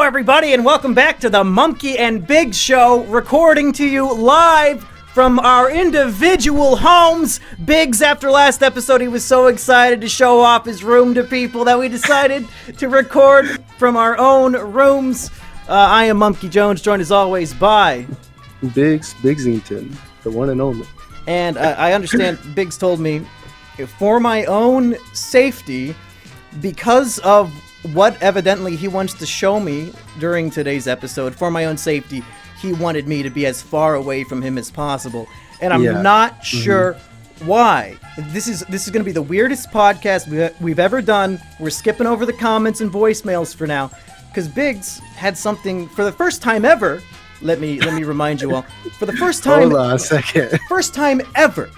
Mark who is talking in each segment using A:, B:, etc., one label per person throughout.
A: everybody, and welcome back to the Mumkey and BIGS show, recording to you live from our individual homes. BIGS, after last episode, he was so excited to show off his room to people that we decided to record from our own rooms. I am Mumkey Jones, joined as always by
B: Bigsington, the one and only.
A: And I understand BIGS told me, for my own safety, because of what evidently he wants to show me during today's episode, for my own safety, he wanted me to be as far away from him as possible. And I'm not sure why. This is going to be the weirdest podcast we've ever done. We're skipping over the comments and voicemails for now, because BIGS had something for the first time ever. Let me remind you all. For the first time,
B: hold on a second.
A: First time ever,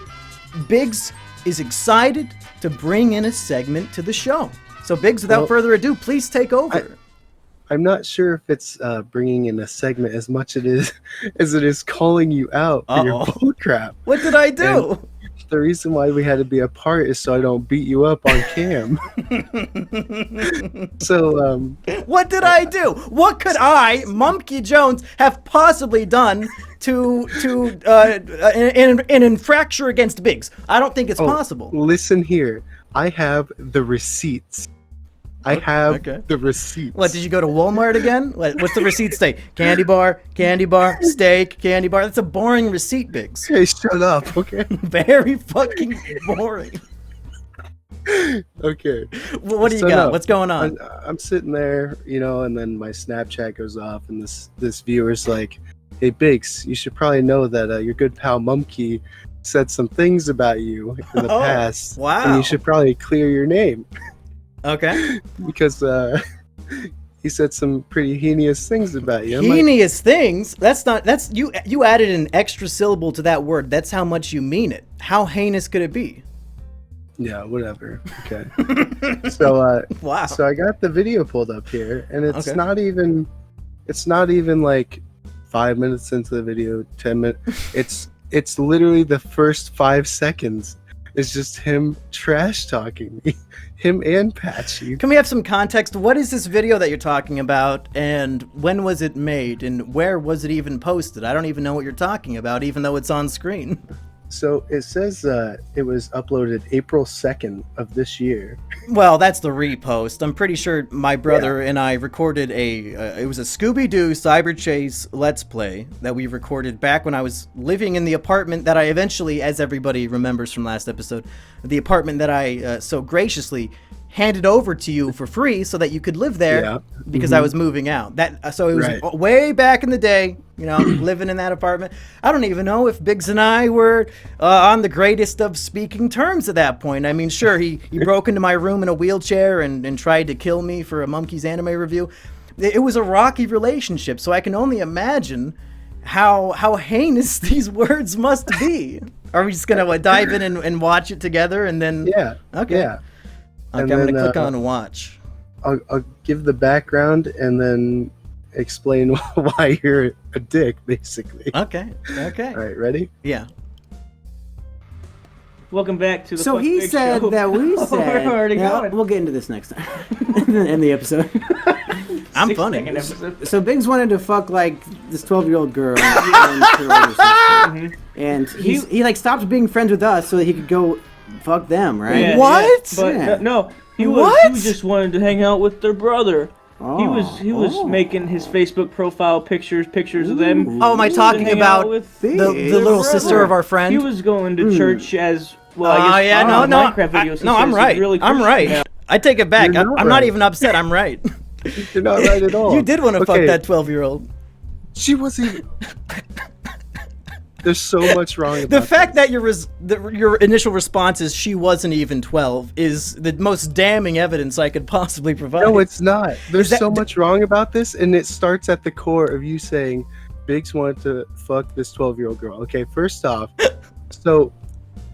A: BIGS is excited to bring in a segment to the show. So BIGS, without further ado, please take over.
B: I'm not sure if it's bringing in a segment as much as it is calling you out for your bull crap.
A: What did I do?
B: And the reason why we had to be apart is so I don't beat you up on cam. So,
A: what did I do? What could I, Mumkey Jones, have possibly done to an infraction against BIGS? I don't think it's possible.
B: Listen here. I have the receipts. I have the receipts.
A: What, did you go to Walmart again? What's the receipt say? Candy bar, steak, candy bar. That's a boring receipt, BIGS.
B: Hey, shut up, okay?
A: Very fucking boring.
B: Okay.
A: Well, what do you got? What's going on?
B: I'm sitting there, and then my Snapchat goes off, and this viewer's like, "Hey, BIGS, you should probably know that your good pal Mumkey said some things about you in the past.
A: Wow.
B: And you should probably clear your name."
A: Okay.
B: Because he said some pretty heinous things about you.
A: Heinous things? That's you added an extra syllable to that word. That's how much you mean it. How heinous could it be?
B: Yeah, whatever. Okay. So
A: wow.
B: So I got the video pulled up here, and it's not even like 5 minutes into the video, 10 minutes. It's literally the first 5 seconds. It's just him trash talking me, him and Patchy.
A: Can we have some context? What is this video that you're talking about, and when was it made, and where was it even posted? I don't even know what you're talking about, even though it's on screen.
B: So it says it was uploaded April 2nd of this year.
A: Well, that's the repost. I'm pretty sure my brother and I recorded it was a Scooby-Doo Cyber Chase Let's Play that we recorded back when I was living in the apartment that I eventually, as everybody remembers from last episode, the apartment that I so graciously handed over to you for free so that you could live there because I was moving out. So it was way back in the day, living in that apartment. I don't even know if BIGS and I were on the greatest of speaking terms at that point. I mean, sure, he broke into my room in a wheelchair and tried to kill me for a Mumkey's anime review. It was a rocky relationship, so I can only imagine how heinous these words must be. Are we just going to dive in and watch it together and then...
B: Yeah.
A: Okay.
B: Yeah.
A: Okay, I'm going to click on watch.
B: I'll give the background and then explain why you're a dick, basically.
A: Okay.
B: All right, ready?
A: Yeah.
C: Welcome back to the
D: So he said
C: show.
D: that we said...
C: We're already going.
D: We'll get into this next time. In the episode.
A: I'm funny.
D: So BIGS wanted to fuck like this 12-year-old girl and her older sister. And he like stopped being friends with us so that he could go fuck them, right?
C: Yeah,
A: what?
C: Yeah. But no, he just wanted to hang out with their brother. He was making his Facebook profile pictures of them.
A: Oh, am I talking about the little sister of our friend?
C: He was going to church as well. Minecraft videos.
A: I'm right.
C: Really
A: I'm right.
C: now.
A: I take it back. I'm not even upset. I'm right.
B: You're not right at all.
A: You did want to fuck that 12-year-old.
B: She wasn't even... There's so much wrong about
A: the fact that your initial response is she wasn't even 12 is the most damning evidence I could possibly provide.
B: No, it's not. There's so much wrong about this, and it starts at the core of you saying BIGS wanted to fuck this 12-year-old girl. Okay, first off, so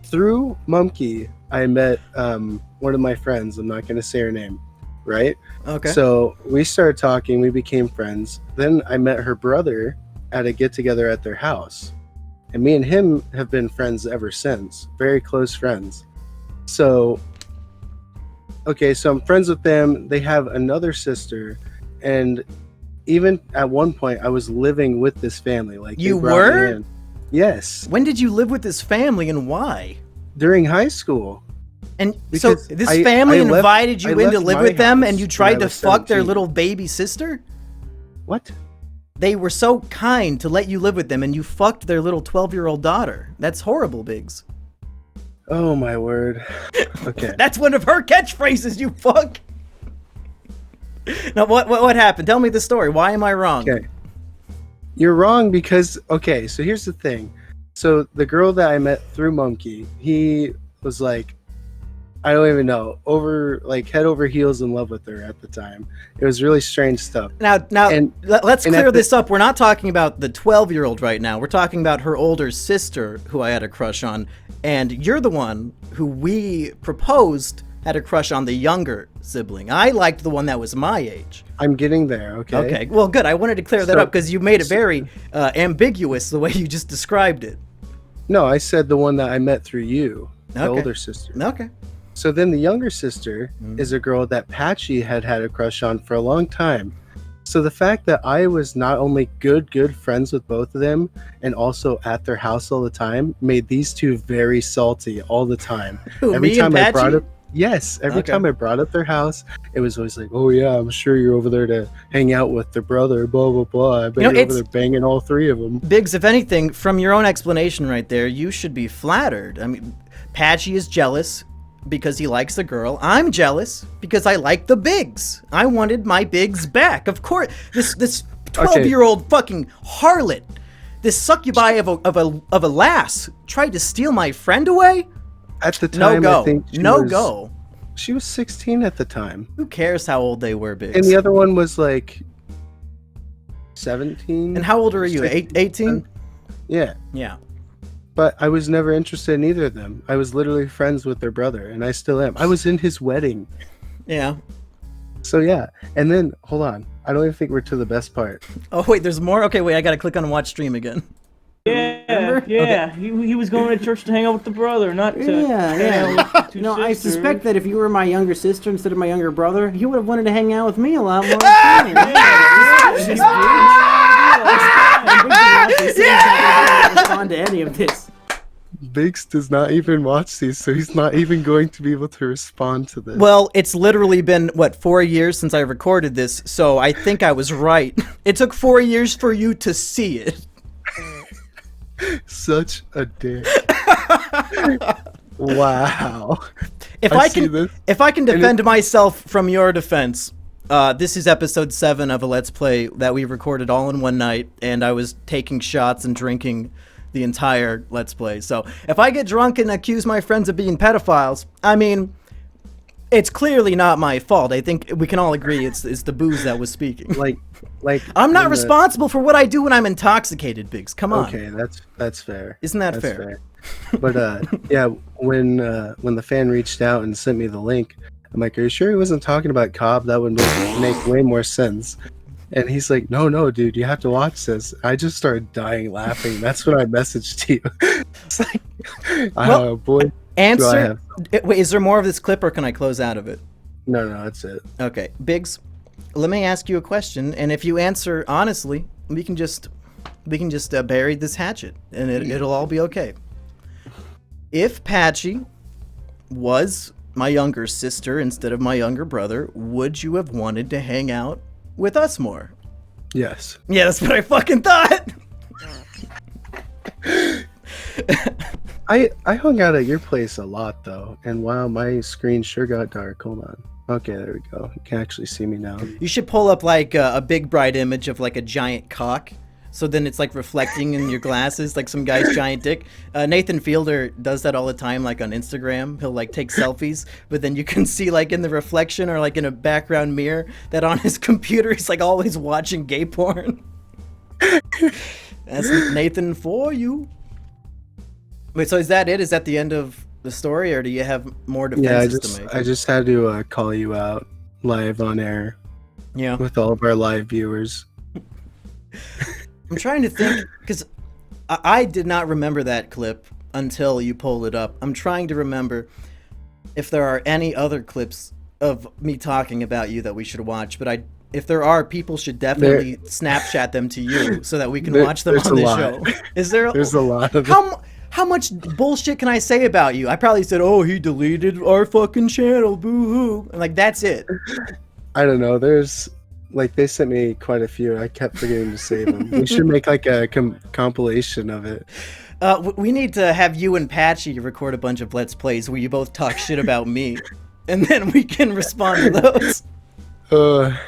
B: through Mumkey, I met one of my friends. I'm not going to say her name, right?
A: Okay.
B: So we started talking. We became friends. Then I met her brother at a get-together at their house. And me and him have been friends ever since. Very close friends. So I'm friends with them. They have another sister. And even at one point, I was living with this family. Like,
A: You
B: they brought me
A: were?
B: in. Yes,
A: When did you live with this family and why?
B: during high school.
A: And
B: Because
A: so this
B: I
A: family
B: left-
A: invited
B: I
A: you in to
B: left
A: live
B: my
A: with them,
B: house
A: and you
B: when
A: tried
B: I
A: to
B: was
A: fuck their
B: 17.
A: little baby sister?
B: What?
A: They were so kind to let you live with them, and you fucked their little 12-year-old daughter. That's horrible, Biggs.
B: Oh my word. Okay.
A: That's one of her catchphrases, you fuck. Now, what happened? Tell me the story. Why am I wrong?
B: Okay. You're wrong because, okay, so here's the thing. So the girl that I met through Mumkey, he was like, I don't even know, head over heels in love with her at the time. It was really strange stuff.
A: Now,
B: And-
A: let's
B: and
A: clear
B: at the-
A: this up. We're not talking about the 12-year-old right now. We're talking about her older sister, who I had a crush on, and you're the one who we proposed had a crush on the younger sibling. I liked the one that was my age.
B: I'm getting there, okay?
A: Okay, well, good. I wanted to clear that
B: So-
A: up because you made it very ambiguous the way you just described it.
B: No, I said the one that I met through you, the
A: Okay.
B: older sister.
A: Okay.
B: So then the younger sister
A: Mm.
B: is a girl that Patchy had a crush on for a long time. So the fact that I was not only good friends with both of them and also at their house all the time made these two very salty all the time.
A: Who,
B: Every
A: me
B: time
A: and
B: I brought
A: Patchy?
B: up every
A: Okay.
B: time I brought up their house, it was always like, "Oh yeah, I'm sure you're over there to hang out with their brother, blah blah blah. I bet
A: You know,
B: you're over
A: it's-
B: there banging all three of them."
A: Biggs, if anything, from your own explanation right there, you should be flattered. I mean, Patchy is jealous because he likes the girl. I'm jealous because I like the Biggs. I wanted my Biggs back. Of course, this 12-year-old fucking harlot, this succubi of a lass, tried to steal my friend away.
B: At the
A: No
B: time,
A: go.
B: I think
A: No go.
B: She was 16 at the time,
A: Who cares how old they were, Biggs?
B: and the other one was like 17.
A: And how old are you? 18?
B: Yeah.
A: Yeah.
B: But I was never interested in either of them. I was literally friends with their brother, and I still am. I was in his wedding.
A: Yeah.
B: So yeah. And then, hold on. I don't even think we're to the best part.
A: Oh, wait, there's more? Okay, wait, I gotta click on watch stream again.
C: Yeah,
D: Remember?
C: yeah. He was going to church to hang out with the brother, not to hang out with the two
D: No, I
C: sisters.
D: suspect that if you were my younger sister instead of my younger brother, he would have wanted to hang out with me a lot more. Yeah! Respond to any of this.
B: Biggs does not even watch these, so he's not even going to be able to respond to this.
A: Well, it's literally been, 4 years since I recorded this, so I think I was right. It took 4 years for you to see it.
B: Such a dick. Wow.
A: If
B: I
A: I
B: see
A: can,
B: this,
A: if I can
B: and
A: defend myself from your defense, this is episode 7 of a Let's Play that we recorded all in one night, and I was taking shots and drinking the entire Let's Play. So if I get drunk and accuse my friends of being pedophiles, I mean, it's clearly not my fault. I think we can all agree it's the booze that was speaking.
B: like
A: I'm not
B: when the-
A: responsible for what I do when I'm intoxicated, Biggs. Come on.
B: Okay, that's fair.
A: Isn't that
B: That's
A: fair?
B: But yeah, when the fan reached out and sent me the link, I'm like, "Are you sure he wasn't talking about Cobb? That would make way more sense." And he's like, "No, dude, you have to watch this." I just started dying laughing. That's when I messaged to you. It's like,
A: Well,
B: boy. Do I
A: Answer.
B: have-
A: Wait, is there more of this clip, or can I close out of it?
B: No, that's it.
A: Okay, Biggs, let me ask you a question, and if you answer honestly, we can just bury this hatchet, and it'll all be okay. If Patchy was my younger sister instead of my younger brother, would you have wanted to hang out with us more?
B: Yes.
A: Yeah, that's what I fucking thought.
B: I hung out at your place a lot though, and wow, my screen sure got dark. Hold on. Okay, there we go. You can actually see me now.
A: You should pull up like a big bright image of like a giant cock. So then it's like reflecting in your glasses, like some guy's giant dick. Nathan Fielder does that all the time, like on Instagram. He'll like take selfies, but then you can see like in the reflection or like in a background mirror that on his computer he's like always watching gay porn. That's Nathan for you. Wait, so is that it? Is that the end of the story, or do you have more
B: Yeah,
A: defenses to make?
B: I just had to call you out live on air
A: Yeah.
B: with all of our live viewers.
A: I'm trying to think, because I did not remember that clip until you pulled it up. I'm trying to remember if there are any other clips of me talking about you that we should watch, but if there are, people should definitely Snapchat them to you so that we can watch them on the show. Is there?
B: There's a lot of
A: How much bullshit can I say about you? I probably said, "Oh, he deleted our fucking channel, boo-hoo," and like that's it.
B: I don't know. There's like they sent me quite a few. I kept forgetting to save them. We should make like a compilation of it.
A: We need to have you and Patchy record a bunch of Let's Plays where you both talk shit about me, and then we can respond to those.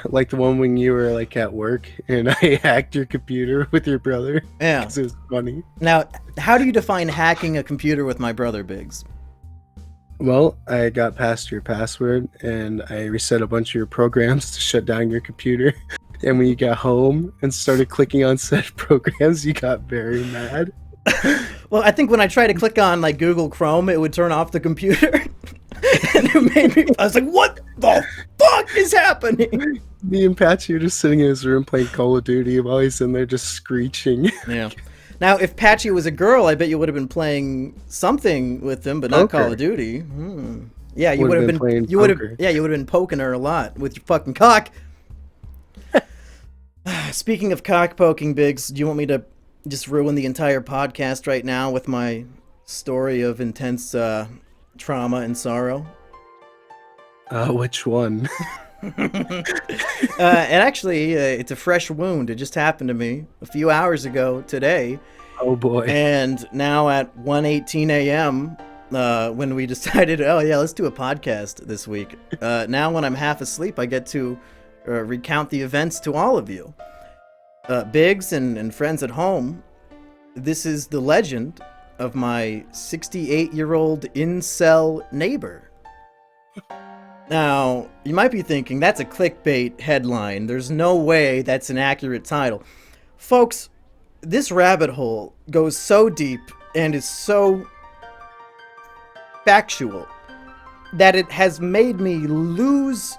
B: Like the one when you were like at work and I hacked your computer with your brother.
A: Yeah,
B: 'cause it was funny.
A: Now, how do you define hacking a computer with my brother, Biggs?
B: Well, I got past your password and I reset a bunch of your programs to shut down your computer. And when you got home and started clicking on said programs, you got very mad.
A: Well, I think when I tried to click on like Google Chrome, it would turn off the computer. And it made me, I was like, what the fuck is happening?
B: Me and Patchy were just sitting in his room playing Call of Duty while he's in there just screeching.
A: Yeah. Now, if Patchy was a girl, I bet you would have been playing something with him, but not Call of Duty. Yeah, you would have been playing. You would have, yeah, you would have been poking her a lot with your fucking cock. Speaking of cock poking, Biggs, do you want me to just ruin the entire podcast right now with my story of intense trauma and sorrow?
B: Which one?
A: And actually, it's a fresh wound. It just happened to me a few hours ago today.
B: Oh boy.
A: And now at 1:18 a.m., when we decided, oh yeah, let's do a podcast this week. Now when I'm half asleep, I get to recount the events to all of you. Biggs and friends at home, this is the legend of my 68-year-old incel neighbor. Now, you might be thinking, that's a clickbait headline. There's no way that's an accurate title. Folks, this rabbit hole goes so deep and is so factual that it has made me lose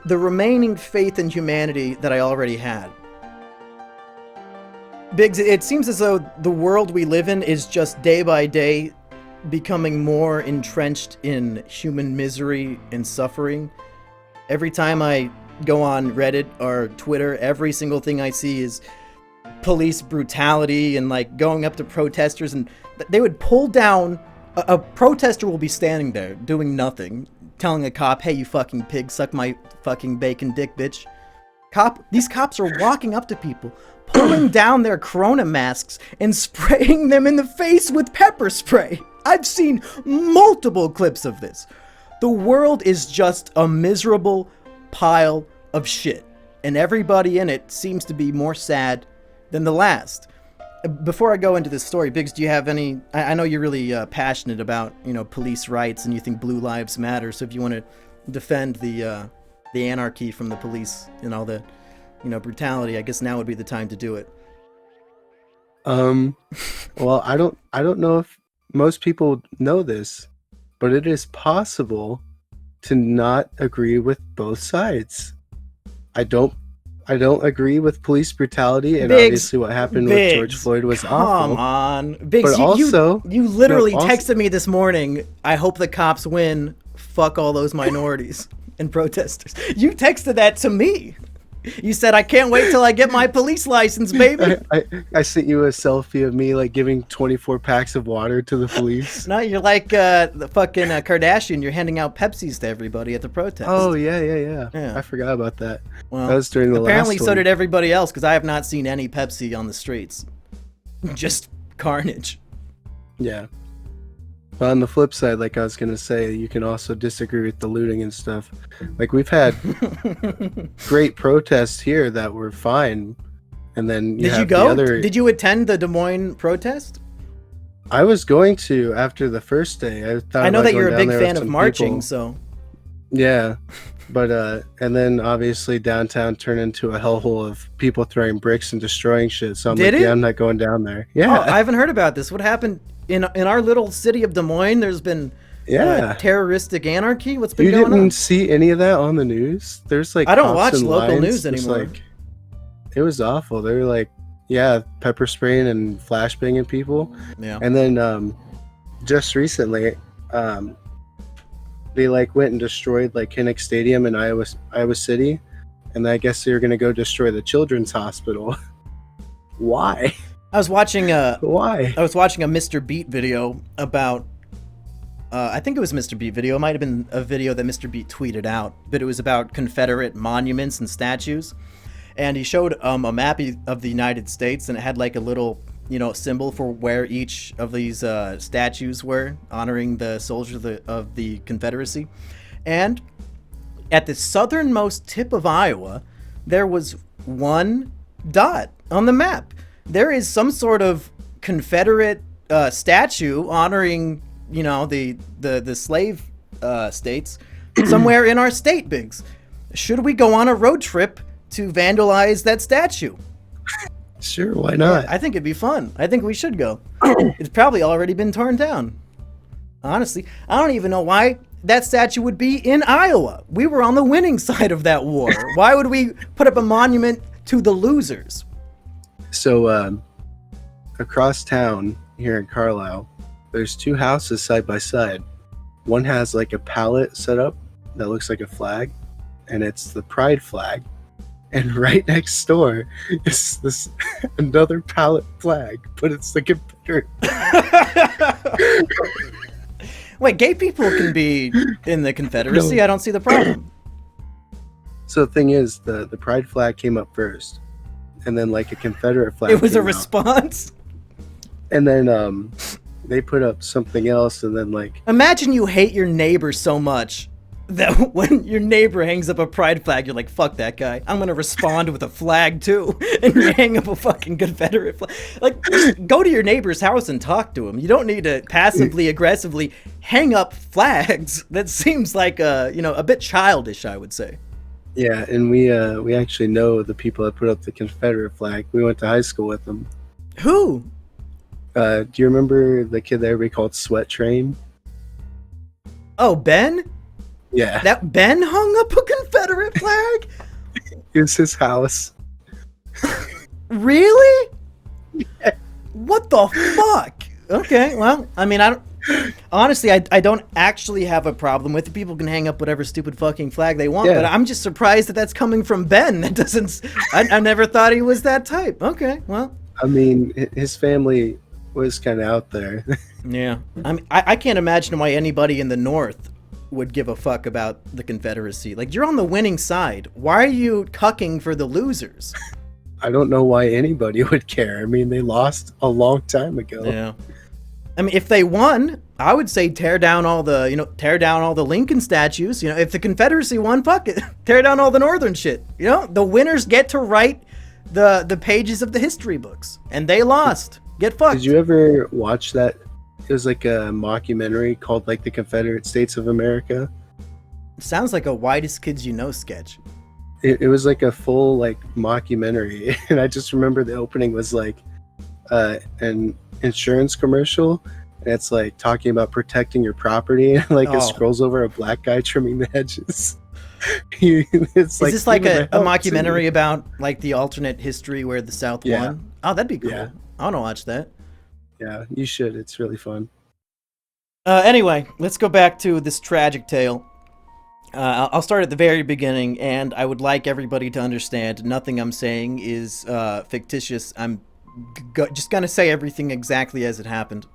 A: the remaining faith in humanity that I already had. Biggs, it seems as though the world we live in is just day by day becoming more entrenched in human misery and suffering. Every time I go on Reddit or Twitter, every single thing I see is police brutality and like going up to protesters, and they would pull down a protester will be standing there doing nothing, telling a cop, "Hey, you fucking pig, suck my fucking bacon dick, bitch." These cops are walking up to people, pulling down their corona masks and spraying them in the face with pepper spray. I've seen multiple clips of this. The world is just a miserable pile of shit, and everybody in it seems to be more sad than the last. Before I go into this story, Biggs, do you have any... I know you're really passionate about, police rights, and you think blue lives matter, so if you want to defend the anarchy from the police and all the, brutality, I guess now would be the time to do it.
B: Well, I don't know if most people know this, but it is possible to not agree with both sides. I don't agree with police brutality, and
A: Biggs,
B: obviously what happened with George Floyd was awful.
A: Come on. Biggs,
B: but
A: you literally
B: also,
A: texted me this morning, "I hope the cops win. Fuck all those minorities and protesters." You texted that to me. You said, "I can't wait till I get my police license, baby."
B: I sent you a selfie of me like giving 24 packs of water to the police.
A: No, you're like the fucking Kardashian. You're handing out Pepsis to everybody at the protest.
B: Oh, yeah. I forgot about that.
A: Well,
B: that was during the
A: apparently
B: last
A: so
B: one.
A: did everybody else, because I have not seen any Pepsi on the streets. Just carnage.
B: Yeah. But on the flip side, like I was going to say, you can also disagree with the looting and stuff. Like, we've had great protests here that were fine. And then
A: Did you go? Did you attend the Des Moines protest?
B: I was going to after the first day.
A: I know that you're a big fan of marching, so...
B: Yeah. But, and then obviously downtown turned into a hellhole of people throwing bricks and destroying shit. So I'm yeah, I'm not going down there. Yeah.
A: Oh, I haven't heard about this. What happened in our little city of Des Moines? There's been terroristic anarchy. What's been going on?
B: You didn't see any of that on the news? There's like
A: I don't watch local news anymore.
B: Like, it was awful. They were like, pepper spraying and flashbanging people.
A: Yeah.
B: And then just recently, they like went and destroyed like Kinnick Stadium in Iowa City, and I guess they're gonna go destroy the children's hospital. Why?
A: I was watching
B: Why?
A: I was watching a Mr. Beat video about. I think it was Mr. Beat video. It might have been a video that Mr. Beat tweeted out, but it was about Confederate monuments and statues. And he showed a map of the United States, and it had like a little, symbol for where each of these statues were, honoring the soldiers of the Confederacy. And at the southernmost tip of Iowa, there was one dot on the map. There is some sort of Confederate statue honoring, the slave states somewhere in our state, Biggs. Should we go on a road trip to vandalize that statue?
B: Sure, why not?
A: I think it'd be fun. I think we should go. It's probably already been torn down. Honestly, I don't even know why that statue would be in Iowa. We were on the winning side of that war. Why would we put up a monument to the losers?
B: So, across town here in Carlisle, there's two houses side by side. One has like a pallet set up that looks like a flag, and it's the pride flag. And right next door is this another pallet flag, but it's the Confederate.
A: Wait, gay people can be in the Confederacy?
B: No.
A: I don't see the problem.
B: So the thing is, the pride flag came up first, and then like a Confederate flag.
A: It was a
B: came out.
A: response?
B: And then they put up something else, and then like...
A: Imagine you hate your neighbor so much that when your neighbor hangs up a pride flag, you're like, fuck that guy. I'm gonna respond with a flag too. And you hang up a fucking Confederate flag. Like, just go to your neighbor's house and talk to him. You don't need to passively aggressively hang up flags. That seems like a bit childish, I would say.
B: Yeah, and we actually know the people that put up the Confederate flag. We went to high school with them.
A: Who?
B: Do you remember the kid that everybody called Sweat Train?
A: Oh, Ben?
B: Yeah.
A: That Ben hung up a Confederate flag?
B: It was his house.
A: Really? Yeah. What the fuck? Okay, well, I mean, honestly, I don't actually have a problem with it. People can hang up whatever stupid fucking flag they want, but I'm just surprised that that's coming from Ben. That doesn't... I never thought he was that type. Okay, well.
B: I mean, his family was kind of out there.
A: Yeah. I mean, I can't imagine why anybody in the North would give a fuck about the Confederacy. Like, you're on the winning side. Why are you cucking for the losers?
B: I don't know why anybody would care. I mean, they lost a long time ago.
A: Yeah. I mean, if they won, I would say tear down all the Lincoln statues. If the Confederacy won, fuck it. Tear down all the Northern shit. The winners get to write the pages of the history books. And they lost. Get fucked.
B: Did you ever watch that? It was like a mockumentary called like the Confederate States of America.
A: Sounds like a Whitest Kids You Know sketch.
B: It was like a full like mockumentary. And I just remember the opening was like an insurance commercial. And it's like talking about protecting your property. And like it scrolls over a black guy trimming the hedges. Is
A: this like a mockumentary about like the alternate history where the South won? Oh, that'd be cool.
B: Yeah.
A: I want to watch that.
B: Yeah, you should. It's really fun.
A: Anyway, let's go back to this tragic tale. I'll start at the very beginning, and I would like everybody to understand nothing I'm saying is fictitious. I'm just going to say everything exactly as it happened.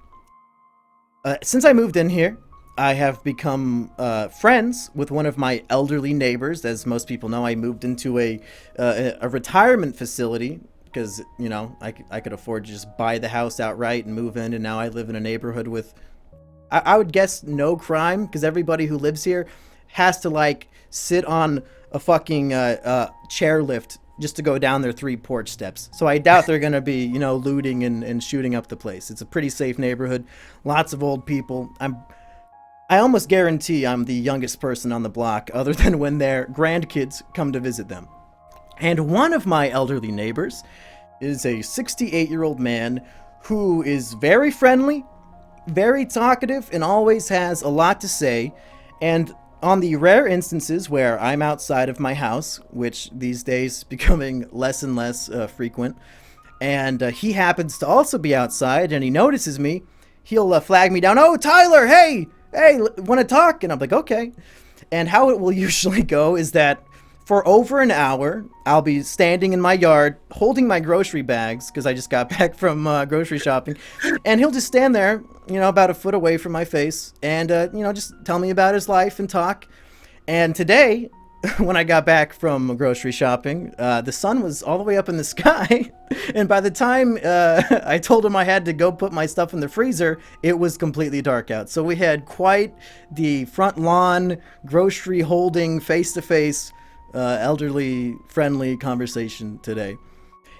A: Since I moved in here, I have become friends with one of my elderly neighbors. As most people know, I moved into a retirement facility because, I could afford to just buy the house outright and move in, and now I live in a neighborhood with, I would guess, no crime, because everybody who lives here has to, like, sit on a fucking chairlift just to go down their 3 porch steps. So I doubt they're going to be, looting and shooting up the place. It's a pretty safe neighborhood. Lots of old people. I almost guarantee I'm the youngest person on the block, other than when their grandkids come to visit them. And one of my elderly neighbors is a 68-year-old man who is very friendly, very talkative, and always has a lot to say. And on the rare instances where I'm outside of my house, which these days is becoming less and less frequent, and he happens to also be outside and he notices me, he'll flag me down. "Oh, Tyler, hey, want to talk?" And I'm like, okay. And how it will usually go is that for over an hour, I'll be standing in my yard holding my grocery bags because I just got back from grocery shopping. And he'll just stand there, about a foot away from my face and, just tell me about his life and talk. And today, when I got back from grocery shopping, the sun was all the way up in the sky. And by the time I told him I had to go put my stuff in the freezer, it was completely dark out. So we had quite the front lawn, grocery holding, face-to-face, elderly friendly conversation today.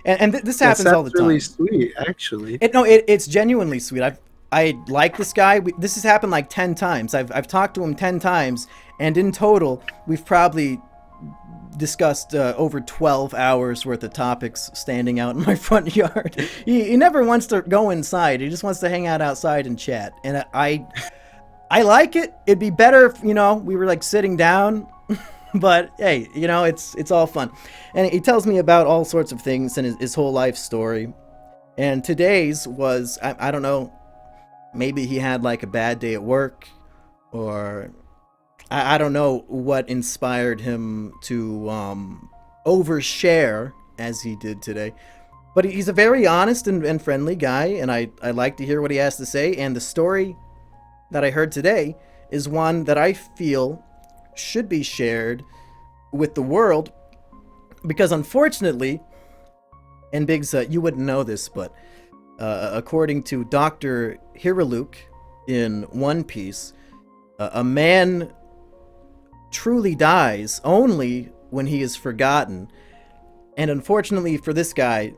A: And this happens all the time.
B: That's really sweet, actually.
A: It's genuinely sweet. I like this guy. This has happened like 10 times. I've talked to him 10 times, and in total, we've probably discussed over 12 hours worth of topics standing out in my front yard. He never wants to go inside. He just wants to hang out outside and chat. And I like it. It'd be better if, we were like sitting down. But hey, it's all fun. And he tells me about all sorts of things and his whole life story. And today's was, I don't know, maybe he had like a bad day at work, or I don't know what inspired him to overshare as he did today. But he's a very honest and friendly guy, and I like to hear what he has to say. And the story that I heard today is one that I feel should be shared with the world, because unfortunately, and Biggs, you wouldn't know this, but according to Dr. Hiraluk in One Piece, a man truly dies only when he is forgotten. And unfortunately for this guy,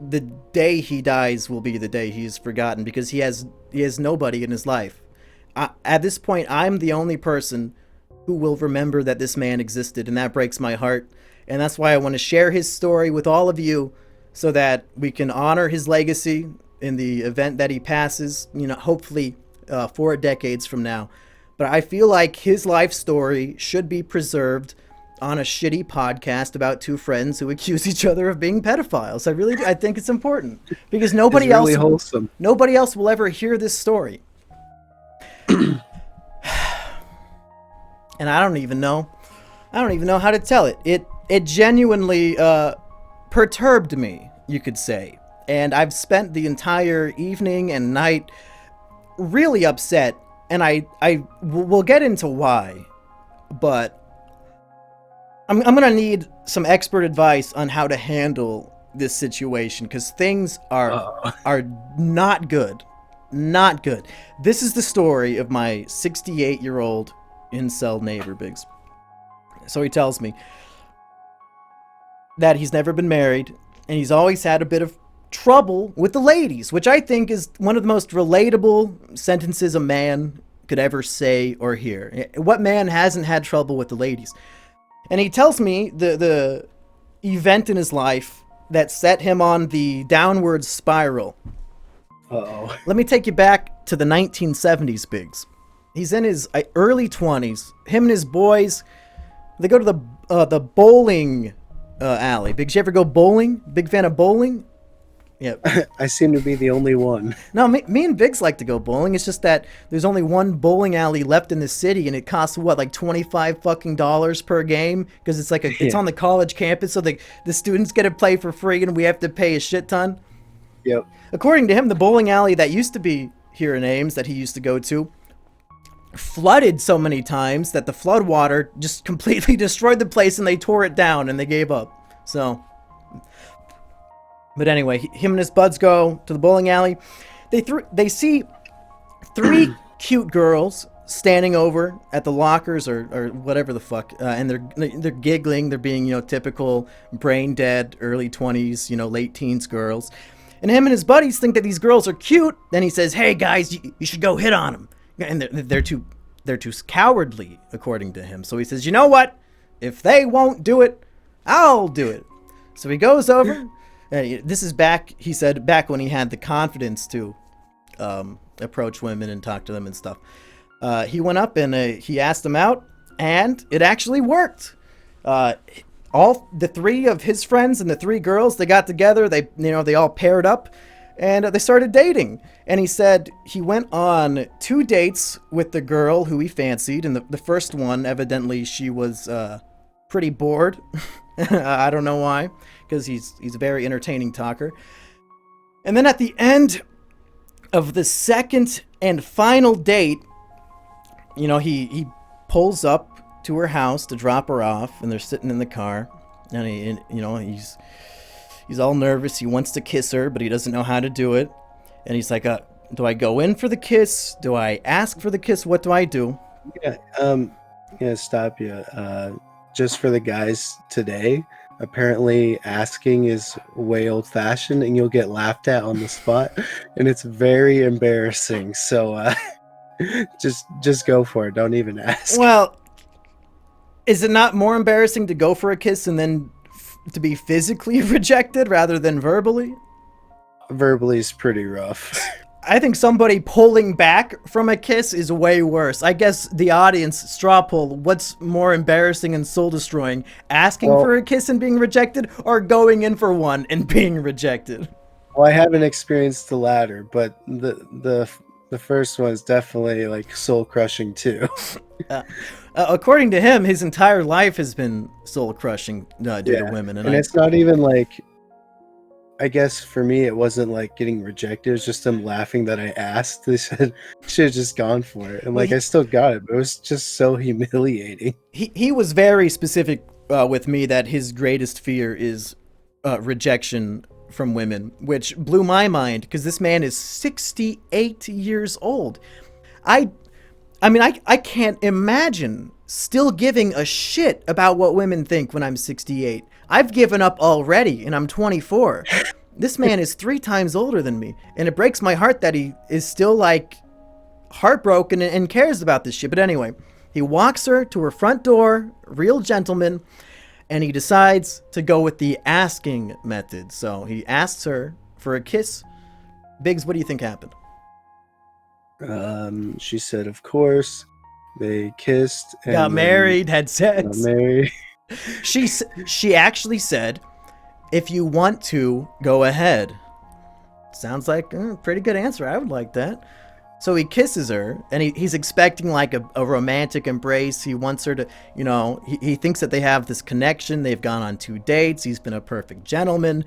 A: the day he dies will be the day he is forgotten, because he has nobody in his life. At this point, I'm the only person who will remember that this man existed, and that breaks my heart. And that's why I want to share his story with all of you, so that we can honor his legacy in the event that he passes, hopefully 4 decades from now. But I feel like his life story should be preserved on a shitty podcast about two friends who accuse each other of being pedophiles. I think it's important, because nobody else will ever hear this story. And I don't even know how to tell it. It genuinely perturbed me, you could say. And I've spent the entire evening and night really upset, and we'll get into why, but I'm gonna need some expert advice on how to handle this situation, because things are not good. Not good. This is the story of my 68-year-old incel neighbor, Biggs. So he tells me that he's never been married, and he's always had a bit of trouble with the ladies, which I think is one of the most relatable sentences a man could ever say or hear. What man hasn't had trouble with the ladies? And he tells me the event in his life that set him on the downward spiral.
B: Uh-oh.
A: Let me take you back to the 1970s, Biggs. He's in his early 20s. Him and his boys, they go to the bowling alley. Biggs, you ever go bowling? Big fan of bowling? Yeah.
B: I seem to be the only one.
A: No, me and Biggs like to go bowling. It's just that there's only one bowling alley left in the city, and it costs like $25 fucking per game, because it's it's on the college campus, so the students get to play for free, and we have to pay a shit ton.
B: Yep.
A: According to him, the bowling alley that used to be here in Ames, that he used to go to, flooded so many times that the flood water just completely destroyed the place, and they tore it down and they gave up. So, but anyway, him and his buds go to the bowling alley. They see 3 cute girls standing over at the lockers or whatever the fuck, and they're giggling. They're being typical brain dead early 20s, late teens girls. And him and his buddies think that these girls are cute. Then he says, "Hey guys, you should go hit on them." And they're too cowardly, according to him. So he says, "You know what? If they won't do it, I'll do it." So he goes over. This is back, he said, back when he had the confidence to approach women and talk to them and stuff. He went up and he asked them out, and it actually worked. All the 3 of his friends and the 3 girls, they got together. They all paired up, and they started dating. And he said he went on 2 dates with the girl who he fancied, and the first one, evidently, she was pretty bored. I don't know why, because he's a very entertaining talker. And then at the end of the second and final date, you know, he pulls up to her house to drop her off, and they're sitting in the car, and he's all nervous. He wants to kiss her, but he doesn't know how to do it. And he's like, do I go in for the kiss? Do I ask for the kiss? What do I do?
B: Yeah, stop you. Just for the guys today, apparently asking is way old-fashioned, and you'll get laughed at on the spot, and it's very embarrassing. So just go for it. Don't even ask.
A: Well, is it not more embarrassing to go for a kiss and then to be physically rejected rather than verbally?
B: Verbally is pretty rough.
A: I think somebody pulling back from a kiss is way worse. I guess the audience straw poll, what's more embarrassing and soul destroying? Asking for a kiss and being rejected, or going in for one and being rejected?
B: Well, I haven't experienced the latter, but the first one is definitely like soul crushing too.
A: According to him, his entire life has been soul crushing due to women,
B: and it's not even like, I guess for me, it wasn't like getting rejected. It was just them laughing that I asked. They said, should have just gone for it. And like, I still got it, but it was just so humiliating.
A: He was very specific with me that his greatest fear is rejection from women, which blew my mind, because this man is 68 years old. I mean, I can't imagine still giving a shit about what women think when I'm 68. I've given up already, and I'm 24. This man is 3 times older than me, and it breaks my heart that he is still, like, heartbroken and cares about this shit. But anyway, he walks her to her front door, real gentleman, and he decides to go with the asking method. So he asks her for a kiss. Biggs, what do you think happened?
B: She said, of course. They kissed. And
A: got married, had sex.
B: Got married.
A: She actually said, if you want to, go ahead. Sounds like a pretty good answer. I would like that. So he kisses her, and he's expecting like a romantic embrace. He wants her to, you know, he thinks that they have this connection. They've gone on 2 dates. He's been a perfect gentleman.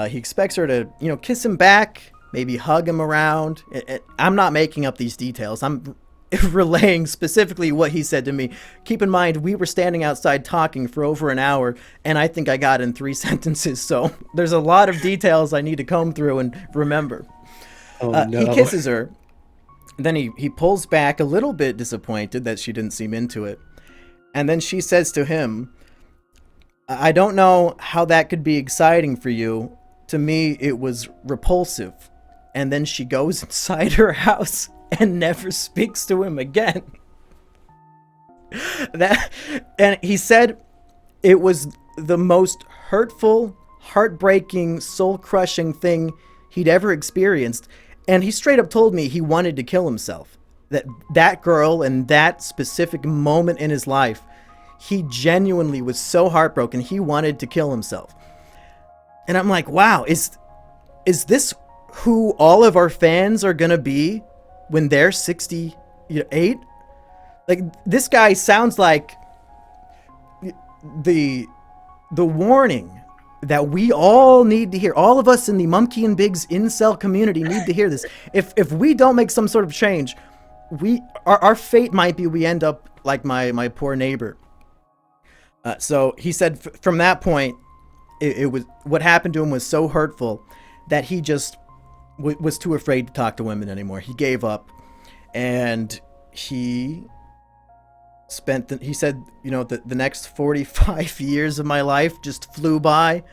A: He expects her to, you know, kiss him back, maybe hug him around. I'm not making up these details. I'm relaying specifically what he said to me. Keep in mind, we were standing outside talking for over an hour, and I think I got in 3 sentences. So there's a lot of details I need to comb through and remember.
B: Oh, no.
A: He kisses her. Then he pulls back, a little bit disappointed that she didn't seem into it. And then she says to him, I don't know how that could be exciting for you. To me, it was repulsive. And then she goes inside her house and never speaks to him again. And he said it was the most hurtful, heartbreaking, soul-crushing thing he'd ever experienced. And he straight up told me he wanted to kill himself. That girl and that specific moment in his life, he genuinely was so heartbroken, he wanted to kill himself. And I'm like, wow, is this who all of our fans are gonna be when they're 68? Like, this guy sounds like the warning that we all need to hear. All of us in the Mumkey and BIGS incel community need to hear this. If we don't make some sort of change, our fate might be we end up like my poor neighbor. So he said from that point, it was, what happened to him was so hurtful that he just was too afraid to talk to women anymore. He gave up, and he said, you know, the next 45 years of my life just flew by.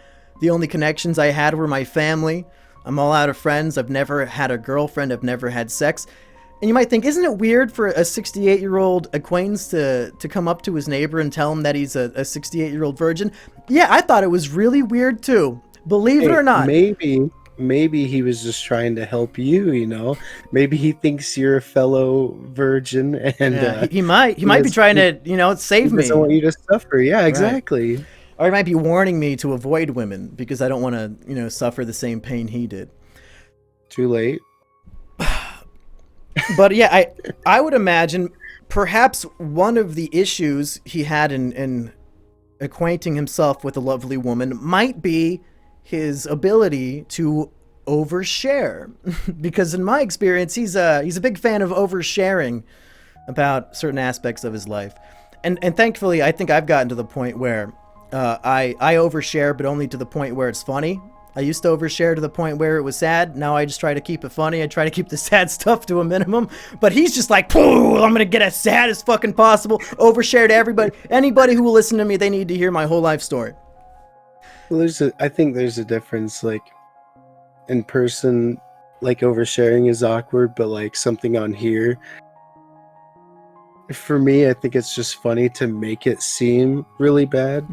A: The only connections I had were my family. I'm all out of friends. I've never had a girlfriend. I've never had sex. And you might think, isn't it weird for a 68-year-old acquaintance to come up to his neighbor and tell him that he's a 68-year-old virgin? Yeah, I thought it was really weird too. Believe it or not.
B: Maybe he was just trying to help you, you know? Maybe he thinks you're a fellow virgin, and
A: yeah, he might be trying to, you know, save me.
B: He doesn't want you to suffer. Yeah, exactly.
A: Right. Or he might be warning me to avoid women because I don't want to, you know, suffer the same pain he did.
B: Too late.
A: But yeah, I would imagine perhaps one of the issues he had in acquainting himself with a lovely woman might be his ability to overshare. Because in my experience, he's a big fan of oversharing about certain aspects of his life. And thankfully, I think I've gotten to the point where I overshare, but only to the point where it's funny. I used to overshare to the point where it was sad. Now I just try to keep it funny. I try to keep the sad stuff to a minimum. But he's just like, I'm gonna get as sad as fucking possible. Overshare to everybody. Anybody who will listen to me, they need to hear my whole life story.
B: Well, I think there's a difference, like, in person, like, oversharing is awkward, but, like, something on here, for me, I think it's just funny to make it seem really bad.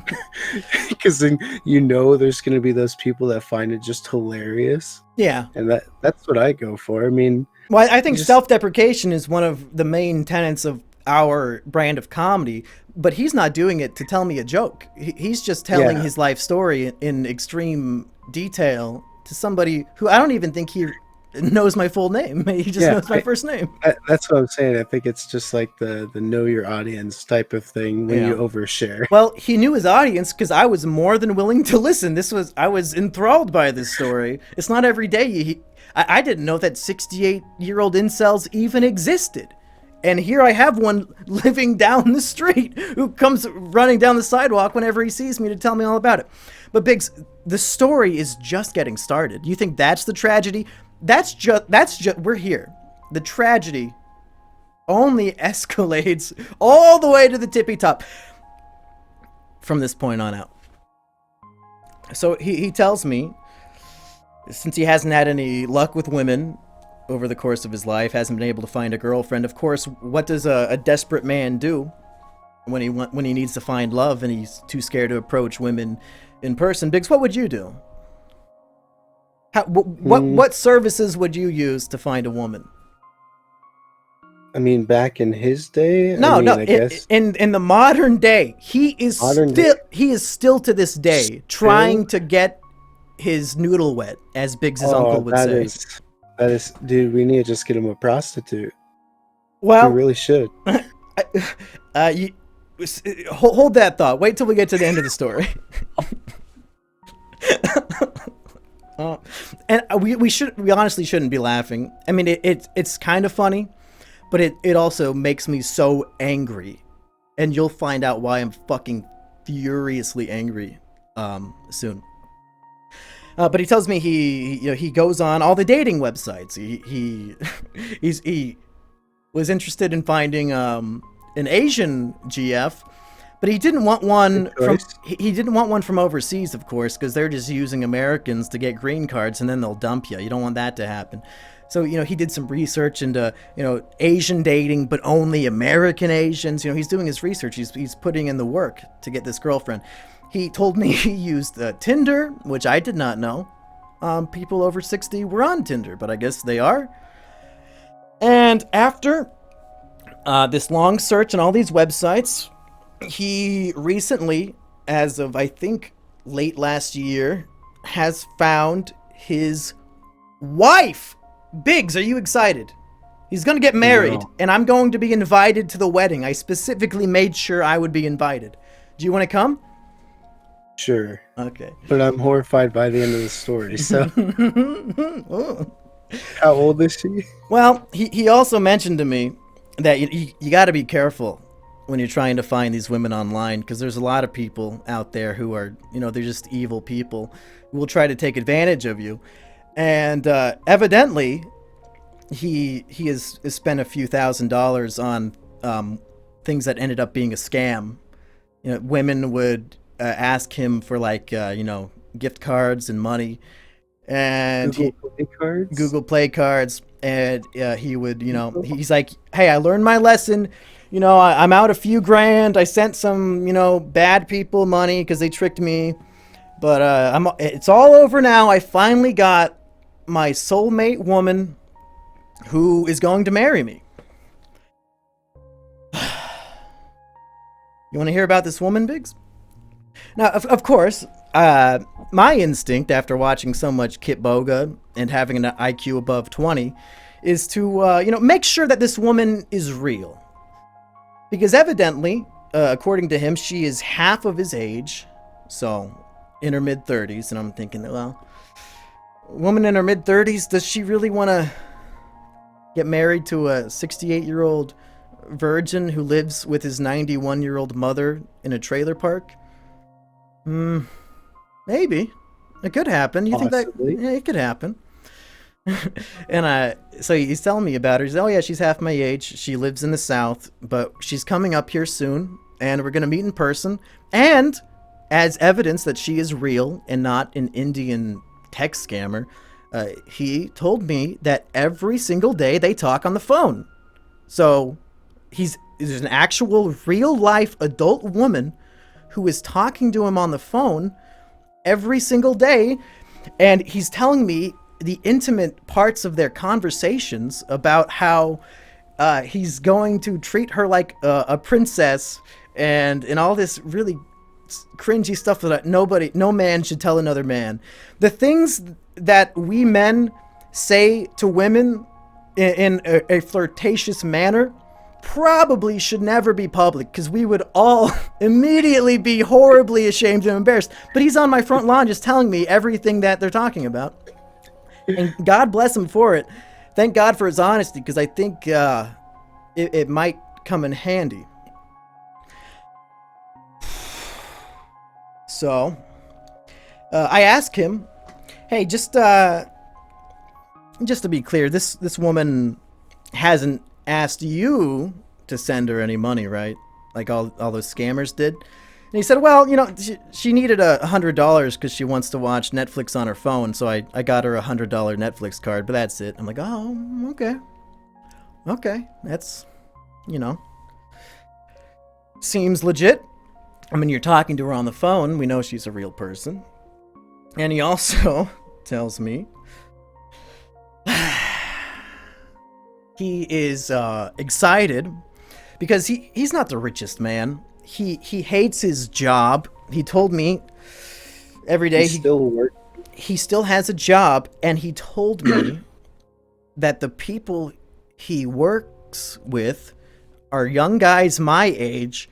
B: Because then there's going to be those people that find it just hilarious.
A: Yeah.
B: And that's what I go for. I mean...
A: Well, I think self-deprecation is one of the main tenets of our brand of comedy, but he's not doing it to tell me a joke. He's just telling his life story in extreme detail to somebody who I don't even think he knows my full name. He just knows my first name.
B: That's what I'm saying. I think it's just like the know your audience type of thing when you overshare.
A: Well, he knew his audience because I was more than willing to listen. I was enthralled by this story. It's not every day. I didn't know that 68-year-old incels even existed. And here I have one living down the street who comes running down the sidewalk whenever he sees me to tell me all about it. But Biggs, the story is just getting started. You think that's the tragedy? That's just we're here. The tragedy only escalates all the way to the tippy top from this point on out. So he tells me, since he hasn't had any luck with women over the course of his life, hasn't been able to find a girlfriend, of course, what does a desperate man do when he needs to find love and he's too scared to approach women in person? Biggs, what would you do? What services would you use to find a woman?
B: I mean, back in his day?
A: I guess in the modern day, he is still to this day trying to get his noodle wet, as Biggs' uncle would say.
B: That is, dude, we need to just get him a prostitute.
A: Well,
B: we really should.
A: Hold that thought. Wait till we get to the end of the story. And we honestly shouldn't be laughing. I mean, it's kind of funny, but it also makes me so angry, and you'll find out why I'm fucking furiously angry soon. But he tells me he goes on all the dating websites. He was interested in finding an Asian GF. But he didn't want one from overseas, of course, because they're just using Americans to get green cards and then they'll dump you. You don't want that to happen. So, he did some research into, Asian dating, but only American Asians. He's doing his research. He's putting in the work to get this girlfriend. He told me he used Tinder, which I did not know. People over 60 were on Tinder, but I guess they are. And after this long search on all these websites, he recently, as of I think late last year, has found his wife. Biggs, are you excited? He's going to get married, and I'm going to be invited to the wedding. I specifically made sure I would be invited. Do you want to come?
B: Sure.
A: Okay.
B: But I'm horrified by the end of the story, so... How old is she?
A: Well, he also mentioned to me that you got to be careful when you're trying to find these women online, because there's a lot of people out there who are, they're just evil people who will try to take advantage of you. And evidently, he has spent a few $1,000s on things that ended up being a scam. Women would ask him for gift cards and money, and Google Play cards, and he would, he's like, hey, I learned my lesson. I'm out a few grand. I sent some, bad people money because they tricked me. But it's all over now. I finally got my soulmate woman who is going to marry me. You want to hear about this woman, Biggs? Now, of course, my instinct after watching so much Kit Boga and having an IQ above 20 is to, make sure that this woman is real. Because evidently, according to him, she is half of his age, so in her mid-30s. And I'm thinking, well, a woman in her mid-30s, does she really want to get married to a 68-year-old virgin who lives with his 91-year-old mother in a trailer park? Maybe. It could happen. You
B: Possibly.
A: think that? Yeah, it could happen. And so he's telling me about her. He's, oh yeah, she's half my age. She lives in the South, but she's coming up here soon, and we're gonna meet in person. And as evidence that she is real and not an Indian text scammer, he told me that every single day they talk on the phone. So there's an actual real life adult woman who is talking to him on the phone every single day, and he's telling me the intimate parts of their conversations about how he's going to treat her like a princess and all this really cringy stuff that no man should tell another man. The things that we men say to women in a flirtatious manner probably should never be public, because we would all immediately be horribly ashamed and embarrassed. But he's on my front lawn just telling me everything that they're talking about. And God bless him for it. Thank God for his honesty, because I think it might come in handy. So, I asked him, hey, just to be clear, this woman hasn't asked you to send her any money, right? Like all those scammers did? And he said, well, she needed $100 because she wants to watch Netflix on her phone, so I got her $100 Netflix card, but that's it. I'm like, oh, okay. Okay, that's, seems legit. I mean, you're talking to her on the phone. We know she's a real person. And he also tells me he is excited because he's not the richest man. He hates his job. He told me every day he still has a job, and he told me that the people he works with are young guys my age,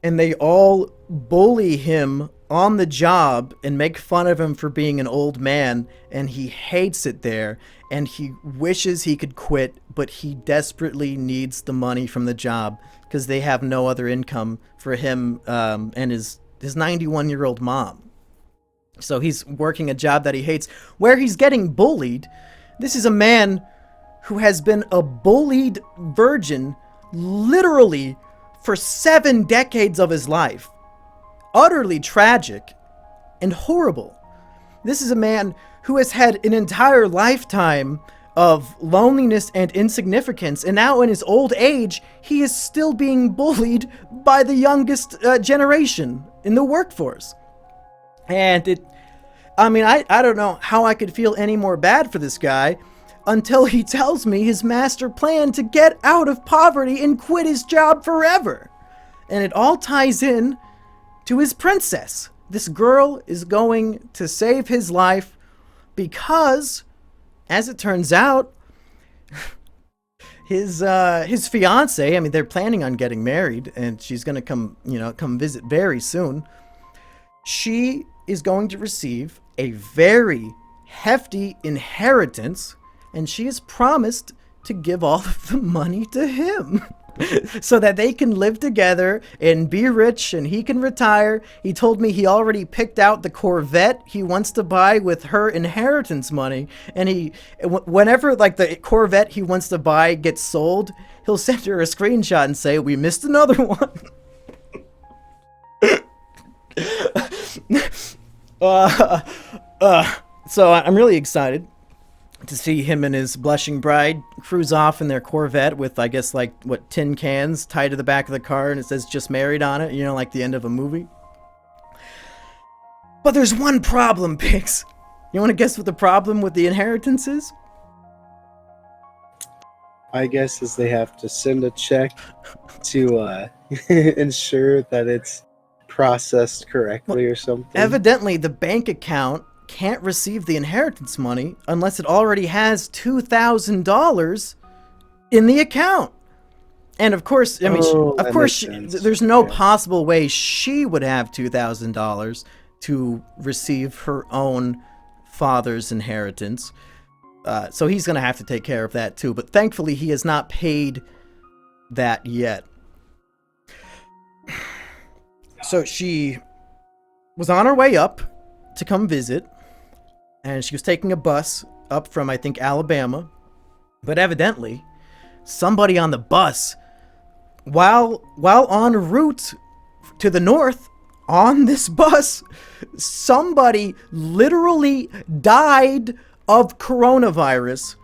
A: and they all bully him on the job and make fun of him for being an old man, and he hates it there, and he wishes he could quit, but he desperately needs the money from the job because they have no other income for him and his 91-year-old mom. So he's working a job that he hates, where he's getting bullied. This is a man who has been a bullied virgin literally for 7 decades of his life. Utterly tragic and horrible. This is a man who has had an entire lifetime of loneliness and insignificance, and now in his old age, he is still being bullied by the youngest generation in the workforce. And I don't know how I could feel any more bad for this guy until he tells me his master plan to get out of poverty and quit his job forever. And it all ties in to his princess. This girl is going to save his life because, as it turns out, his fiance, they're planning on getting married, and she's going to come visit very soon. She is going to receive a very hefty inheritance, and she has promised to give all of the money to him. So that they can live together and be rich, and he can retire. He told me he already picked out the Corvette he wants to buy with her inheritance money, and whenever the Corvette he wants to buy gets sold, he'll send her a screenshot and say, we missed another one. So I'm really excited to see him and his blushing bride cruise off in their Corvette with, I guess, tin cans tied to the back of the car, and it says just married on it, like the end of a movie. But there's one problem, Biggs. You want to guess what the problem with the inheritance is?
B: I guess is they have to send a check to ensure that it's processed correctly or something.
A: Evidently, the bank account can't receive the inheritance money unless it already has $2,000 in the account. And of course, I mean,
B: that makes sense.
A: there's no possible way she would have $2,000 to receive her own father's inheritance. So he's going to have to take care of that too. But thankfully, he has not paid that yet. So she was on her way up to come visit, and she was taking a bus up from, I think, Alabama. But evidently, somebody on the bus, while en route to the north, on this bus, somebody literally died of coronavirus.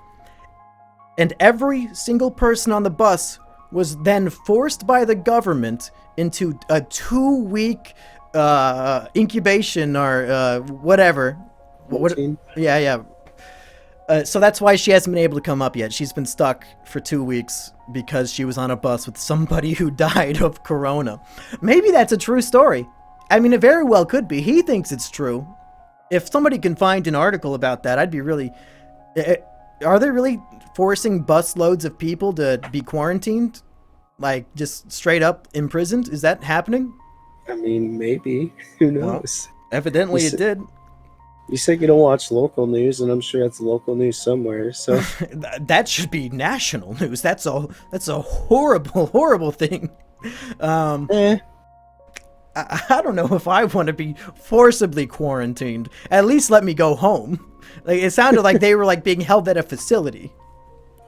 A: And every single person on the bus was then forced by the government into a 2-week incubation or whatever. Yeah. So that's why she hasn't been able to come up yet. She's been stuck for 2 weeks because she was on a bus with somebody who died of corona. Maybe that's a true story. I mean, it very well could be. He thinks it's true. If somebody can find an article about that, I'd be really... Are they really forcing bus loads of people to be quarantined? Like, just straight up imprisoned? Is that happening?
B: I mean, maybe. Who knows?
A: Well, evidently it did.
B: You said you don't watch local news, and I'm sure that's local news somewhere. So
A: that should be national news. That's a horrible, horrible thing. I don't know if I want to be forcibly quarantined. At least let me go home. Like, it sounded like they were like being held at a facility.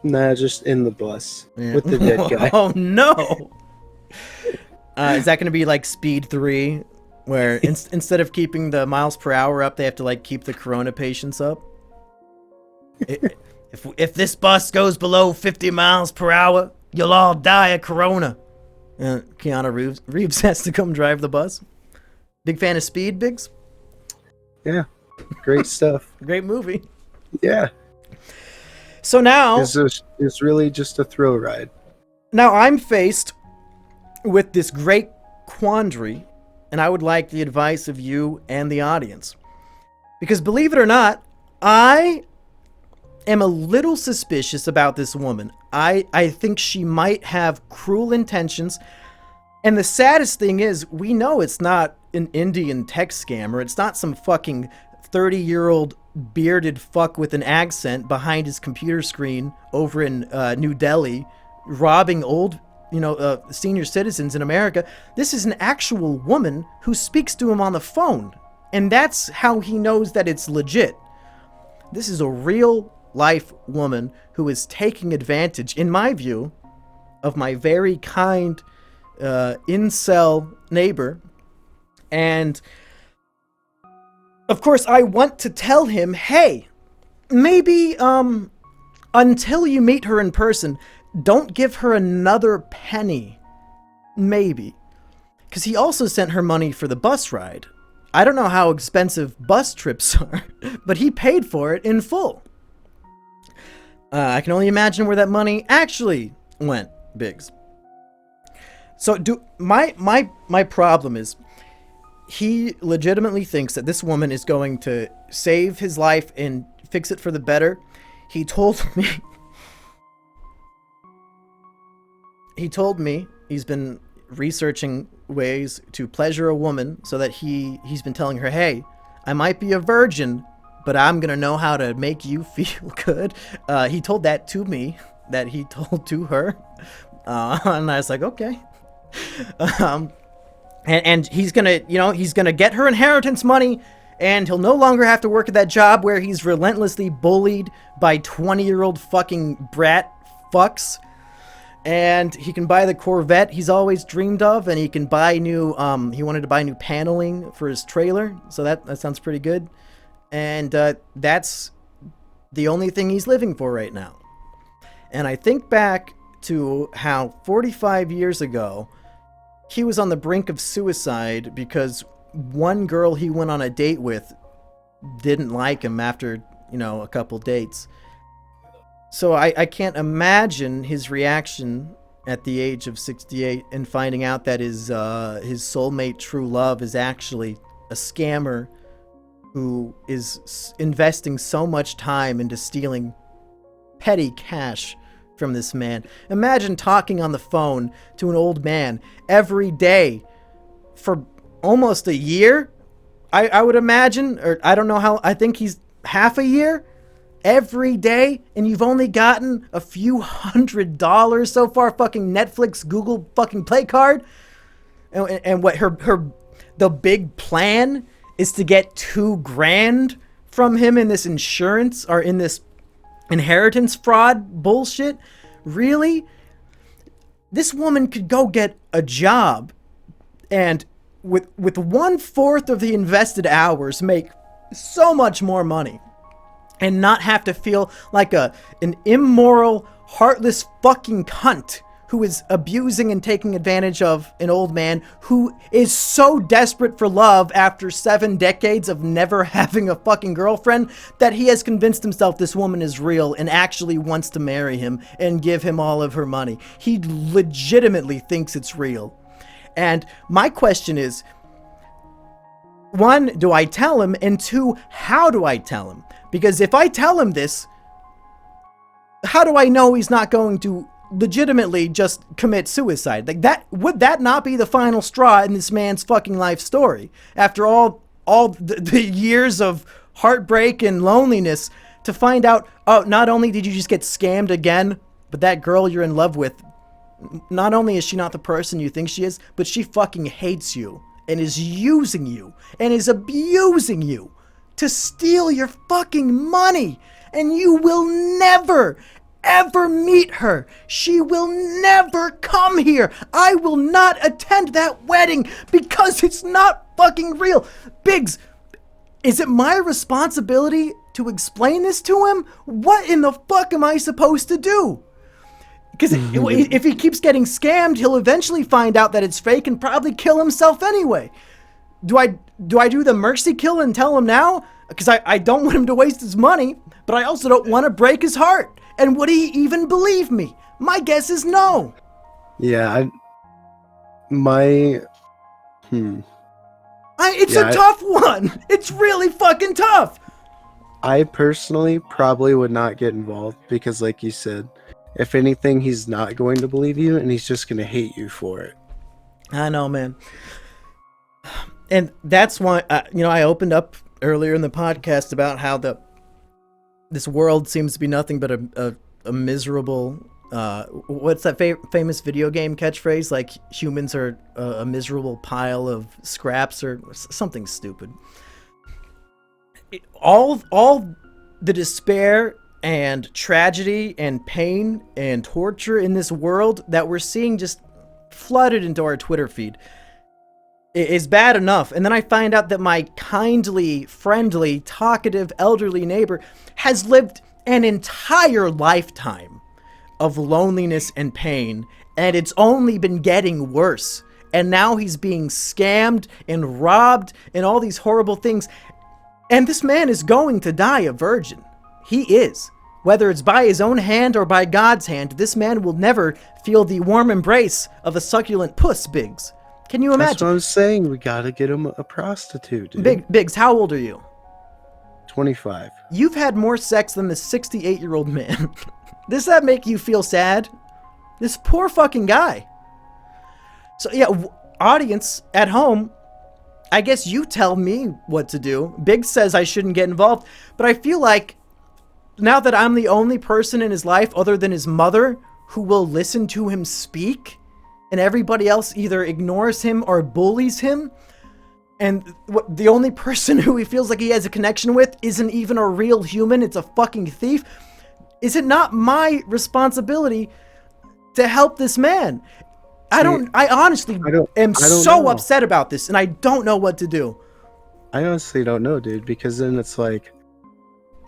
B: Nah, just in the bus with the dead guy.
A: Oh no! Is that going to be like Speed 3? Where instead of keeping the miles per hour up, they have to like keep the corona patients up. If this bus goes below 50 miles per hour, you'll all die of corona. Keanu Reeves has to come drive the bus. Big fan of Speed, Biggs?
B: Yeah, great stuff.
A: Great movie.
B: Yeah.
A: So now
B: it's really just a thrill ride.
A: Now I'm faced with this great quandary, and I would like the advice of you and the audience. Because believe it or not, I am a little suspicious about this woman. I think she might have cruel intentions. And the saddest thing is, we know it's not an Indian tech scammer. It's not some fucking 30-year-old bearded fuck with an accent behind his computer screen over in New Delhi, robbing old senior citizens in America. This is an actual woman who speaks to him on the phone. And that's how he knows that it's legit. This is a real life woman who is taking advantage, in my view, of my very kind incel neighbor. And of course, I want to tell him, hey, maybe until you meet her in person, don't give her another penny. Maybe. Because he also sent her money for the bus ride. I don't know how expensive bus trips are, but he paid for it in full. I can only imagine where that money actually went, Biggs. So my problem is, he legitimately thinks that this woman is going to save his life and fix it for the better. He told me he's been researching ways to pleasure a woman so that he's been telling her, hey, I might be a virgin, but I'm going to know how to make you feel good. He told that to me, that he told to her. And I was like, okay. And he's going to get her inheritance money, and he'll no longer have to work at that job where he's relentlessly bullied by 20-year-old fucking brat fucks. And he can buy the Corvette he's always dreamed of, and he can buy new, he wanted to buy new paneling for his trailer, so that sounds pretty good. And that's the only thing he's living for right now. And I think back to how 45 years ago, he was on the brink of suicide because one girl he went on a date with didn't like him after, a couple dates. So I can't imagine his reaction at the age of 68 and finding out that his soulmate true love is actually a scammer who is investing so much time into stealing petty cash from this man. Imagine talking on the phone to an old man every day for almost a year. I would imagine, or I don't know how, I think he's half a year every day, and you've only gotten a few $100 so far. Fucking Netflix, Google fucking Play card. And what the big plan is to get $2,000 from him in this insurance or in this inheritance fraud bullshit. Really? This woman could go get a job and with 1/4 of the invested hours make so much more money and not have to feel like an immoral, heartless fucking cunt who is abusing and taking advantage of an old man who is so desperate for love after 7 decades of never having a fucking girlfriend that he has convinced himself this woman is real and actually wants to marry him and give him all of her money. He legitimately thinks it's real. And my question is, 1, do I tell him? And 2, how do I tell him? Because if I tell him this, how do I know he's not going to legitimately just commit suicide? Like that, would that not be the final straw in this man's fucking life story? After all the years of heartbreak and loneliness, to find out, oh, not only did you just get scammed again, but that girl you're in love with, not only is she not the person you think she is, but she fucking hates you and is using you and is abusing you to steal your fucking money. And you will never, ever meet her. She will never come here. I will not attend that wedding because it's not fucking real. Biggs, is it my responsibility to explain this to him? What in the fuck am I supposed to do? Because if he keeps getting scammed, he'll eventually find out that it's fake and probably kill himself anyway. Do I do the mercy kill and tell him now? Because I don't want him to waste his money, but I also don't want to break his heart. And would he even believe me? My guess is no.
B: Yeah,
A: It's a tough one. It's really fucking tough.
B: I personally probably would not get involved because, like you said, if anything, he's not going to believe you and he's just going to hate you for it. I
A: know, man. And that's why, I opened up earlier in the podcast about how this world seems to be nothing but a miserable, what's that famous video game catchphrase? Like humans are a miserable pile of scraps or something stupid. All the despair and tragedy and pain and torture in this world that we're seeing just flooded into our Twitter feed is bad enough. And then I find out that my kindly, friendly, talkative, elderly neighbor has lived an entire lifetime of loneliness and pain, and it's only been getting worse. And now he's being scammed and robbed and all these horrible things. And this man is going to die a virgin. He is. Whether it's by his own hand or by God's hand, this man will never feel the warm embrace of a succulent puss, Biggs. Can you imagine?
B: That's what I'm saying. We gotta get him a prostitute, dude.
A: Biggs, how old are you?
B: 25.
A: You've had more sex than this 68-year-old man. Does that make you feel sad? This poor fucking guy. So yeah, audience at home, I guess you tell me what to do. Biggs says I shouldn't get involved, but I feel like now that I'm the only person in his life other than his mother who will listen to him speak, and everybody else either ignores him or bullies him, and the only person who he feels like he has a connection with isn't even a real human, it's a fucking thief, is it not my responsibility to help this man? I honestly am so upset about this, and I don't know what to do.
B: I honestly don't know, dude, because then it's like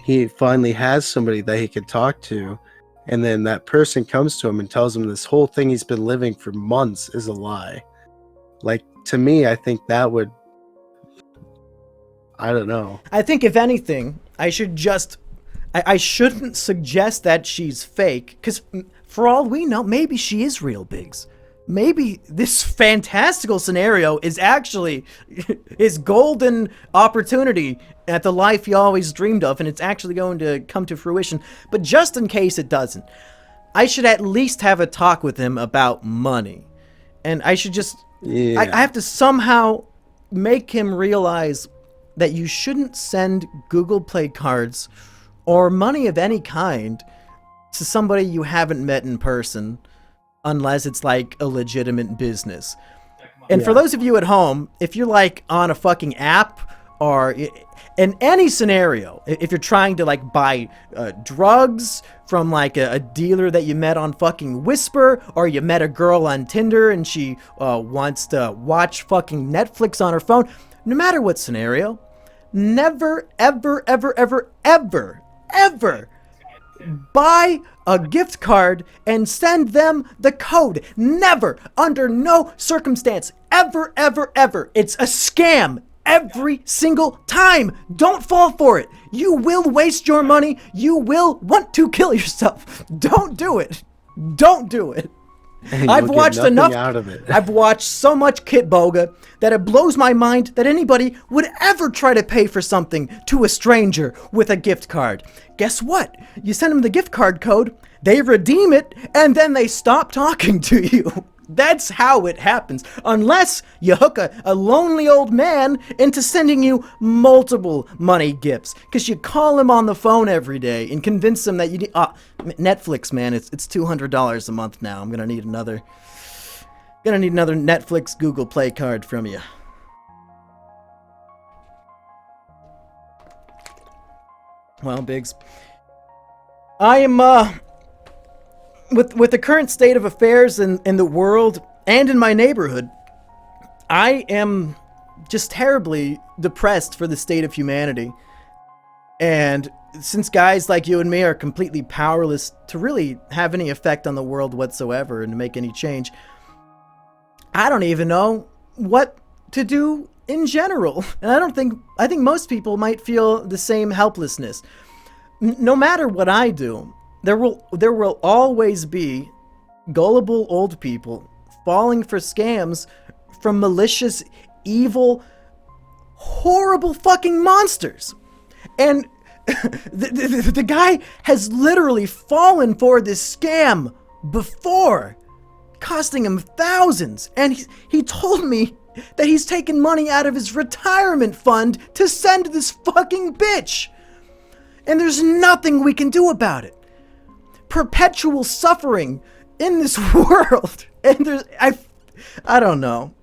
B: he finally has somebody that he can talk to, and then that person comes to him and tells him this whole thing he's been living for months is a lie. Like, to me, I think that would... I don't know.
A: I think, if anything, I shouldn't suggest that she's fake, because for all we know, maybe she is real, Biggs. Maybe this fantastical scenario is actually his golden opportunity at the life he always dreamed of, and it's actually going to come to fruition. But just in case it doesn't, I should at least have a talk with him about money. And I should just...
B: Yeah.
A: I have to somehow make him realize that you shouldn't send Google Play cards or money of any kind to somebody you haven't met in person unless it's like a legitimate business. And for those of you at home, if you're like on a fucking app or in any scenario, if you're trying to like buy drugs from like a dealer that you met on fucking Whisper, or you met a girl on Tinder and she wants to watch fucking Netflix on her phone, no matter what scenario, never, ever, ever, ever, ever, ever buy a gift card and send them the code. Never, under no circumstance, ever, ever, ever. It's a scam every single time. Don't fall for it. You will waste your money. You will want to kill yourself. Don't do it. Don't do it. I've watched enough
B: out of it.
A: I've watched so much Kit Boga that it blows my mind that anybody would ever try to pay for something to a stranger with a gift card. Guess what? You send them the gift card code, they redeem it, and then they stop talking to you. That's how it happens. Unless you hook a lonely old man into sending you multiple money gifts. Because you call him on the phone every day and convince him that you need... Netflix, man, it's $200 a month now. I'm gonna need another Netflix Google Play card from you. Well, Biggs, I am, with the current state of affairs in the world and in my neighborhood, I am just terribly depressed for the state of humanity. And since guys like you and me are completely powerless to really have any effect on the world whatsoever and to make any change, I don't even know what to do in general. And I think most people might feel the same helplessness. No matter what I do, there will always be gullible old people falling for scams from malicious, evil, horrible fucking monsters. And the guy has literally fallen for this scam before, costing him thousands. And he told me that he's taken money out of his retirement fund to send this fucking bitch. And there's nothing we can do about it. Perpetual suffering in this world. And I don't know.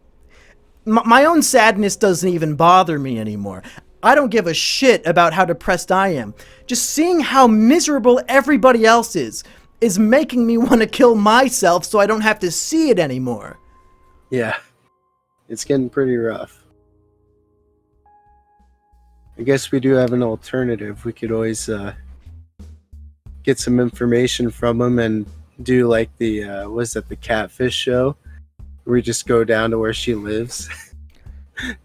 A: My own sadness doesn't even bother me anymore. I don't give a shit about how depressed I am. Just seeing how miserable everybody else is making me want to kill myself so I don't have to see it anymore.
B: Yeah. It's getting pretty rough. I guess we do have an alternative. We could always get some information from them and do like the the Catfish show, where we just go down to where she lives,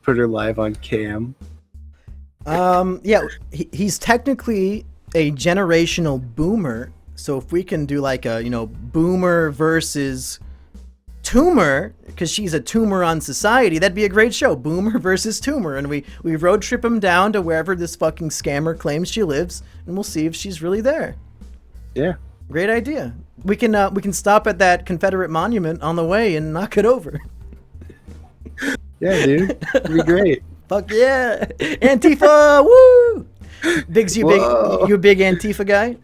B: put her live on cam.
A: Yeah, he's technically a generational boomer, so if we can do like a boomer versus Toomer, because she's a tumor on society, that'd be a great show. Boomer versus Toomer, and we road trip him down to wherever this fucking scammer claims she lives, and we'll see if she's really there.
B: Yeah,
A: great idea. We can stop at that Confederate monument on the way and knock it over.
B: Yeah, dude, it'd be great.
A: Fuck yeah, Antifa, woo! Biggs, you a big Antifa guy?